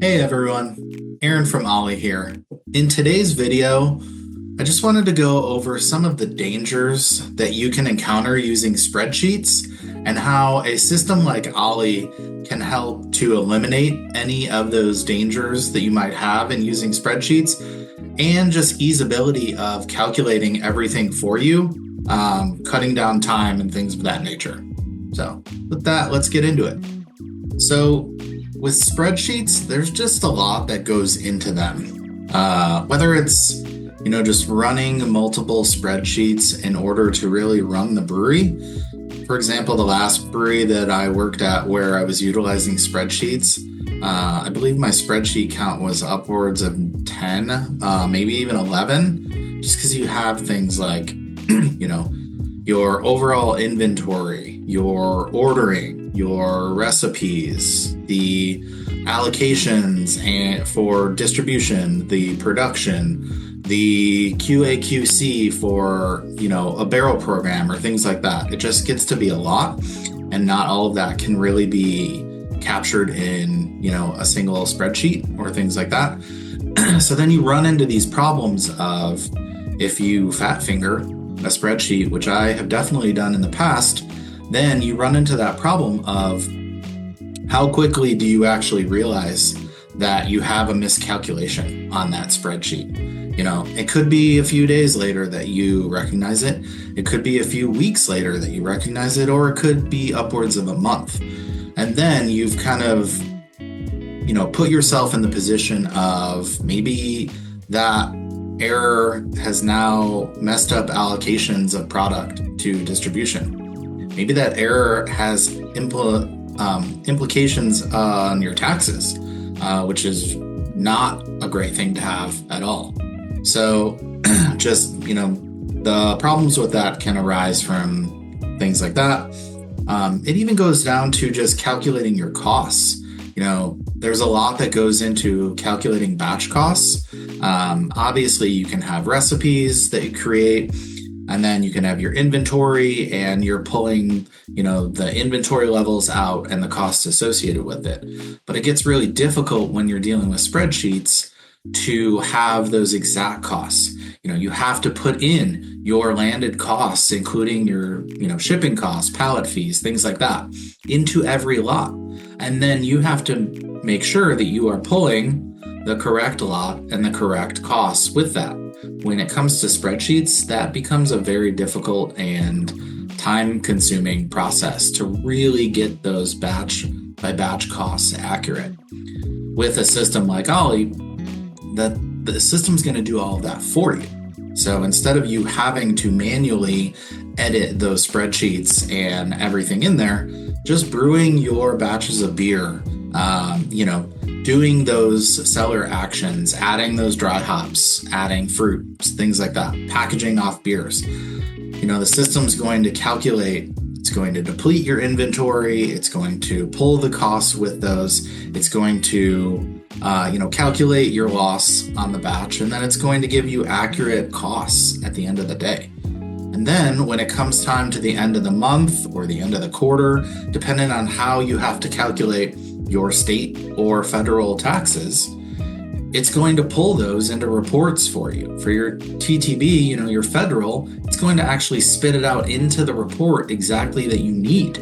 Hey everyone, Aaron from Ollie here. In today's video, I just wanted to go over some of the dangers that you can encounter using spreadsheets and how a system like Ollie can help to eliminate any of those dangers that you might have in using spreadsheets and just easeability of calculating everything for you, cutting down time and things of that nature. So with that, let's get into it. So with spreadsheets, there's just a lot that goes into them. Whether it's, just running multiple spreadsheets in order to really run the brewery. For example, the last brewery that I worked at where I was utilizing spreadsheets, I believe my spreadsheet count was upwards of 10, maybe even 11, just because you have things like, your overall inventory, your ordering, your recipes, the allocations and for distribution, the production, the QA/QC for, a barrel program or things like that. It just gets to be a lot, and not all of that can really be captured in, a single spreadsheet or things like that. So then you run into these problems of, if you fat finger a spreadsheet, which I have definitely done in the past, then you run into that problem of how quickly do you actually realize that you have a miscalculation on that spreadsheet. It could be a few days later that you recognize it. It could be a few weeks later that you recognize it, or it could be upwards of a month. And then you've kind of, put yourself in the position of maybe that error has now messed up allocations of product to distribution. Maybe that error has implications on your taxes, which is not a great thing to have at all. So just, the problems with that can arise from things like that. It even goes down to just calculating your costs. There's a lot that goes into calculating batch costs. Obviously, you can have recipes that you create, and then you can have your inventory, and you're pulling, the inventory levels out and the costs associated with it. But it gets really difficult when you're dealing with spreadsheets to have those exact costs. You have to put in your landed costs, including your, shipping costs, pallet fees, things like that, into every lot. And then you have to make sure that you are pulling the correct lot and the correct costs with that. When it comes to spreadsheets, that becomes a very difficult and time-consuming process to really get those batch by batch costs accurate. With a system like Ollie, the system's going to do all of that for you. So instead of you having to manually edit those spreadsheets and everything in there, just brewing your batches of beer, doing those cellar actions, adding those dry hops, adding fruits, things like that, packaging off beers. The system's going to calculate, it's going to deplete your inventory, it's going to pull the costs with those, it's going to, calculate your loss on the batch, and then it's going to give you accurate costs at the end of the day. And then when it comes time to the end of the month or the end of the quarter, depending on how you have to calculate your state or federal taxes, it's going to pull those into reports for you. For your TTB, your federal, it's going to actually spit it out into the report exactly that you need.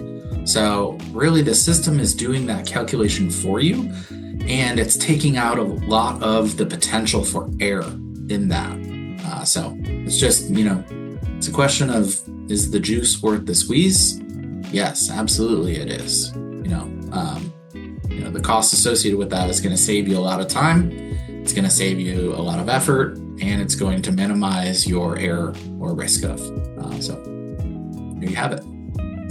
So really the system is doing that calculation for you, and it's taking out a lot of the potential for error in that. So it's just, it's a question of, is the juice worth the squeeze? Yes, absolutely it is. The cost associated with that is going to save you a lot of time. It's going to save you a lot of effort, and it's going to minimize your error or risk of. So there you have it.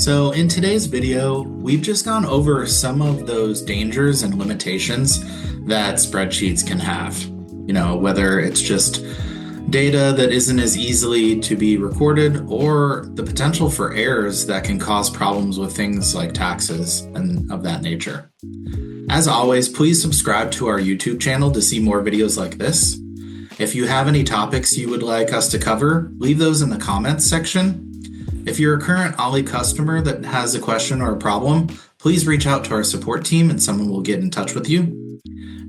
So in today's video, we've just gone over some of those dangers and limitations that spreadsheets can have. Whether it's just data that isn't as easily to be recorded, or the potential for errors that can cause problems with things like taxes and of that nature. As always, please subscribe to our YouTube channel to see more videos like this. If you have any topics you would like us to cover, leave those in the comments section. If you're a current Ollie customer that has a question or a problem, please reach out to our support team and someone will get in touch with you.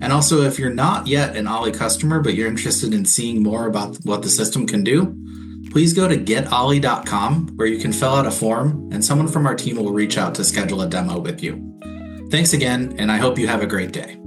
And also, if you're not yet an Ollie customer, but you're interested in seeing more about what the system can do, please go to getollie.com where you can fill out a form and someone from our team will reach out to schedule a demo with you. Thanks again, and I hope you have a great day.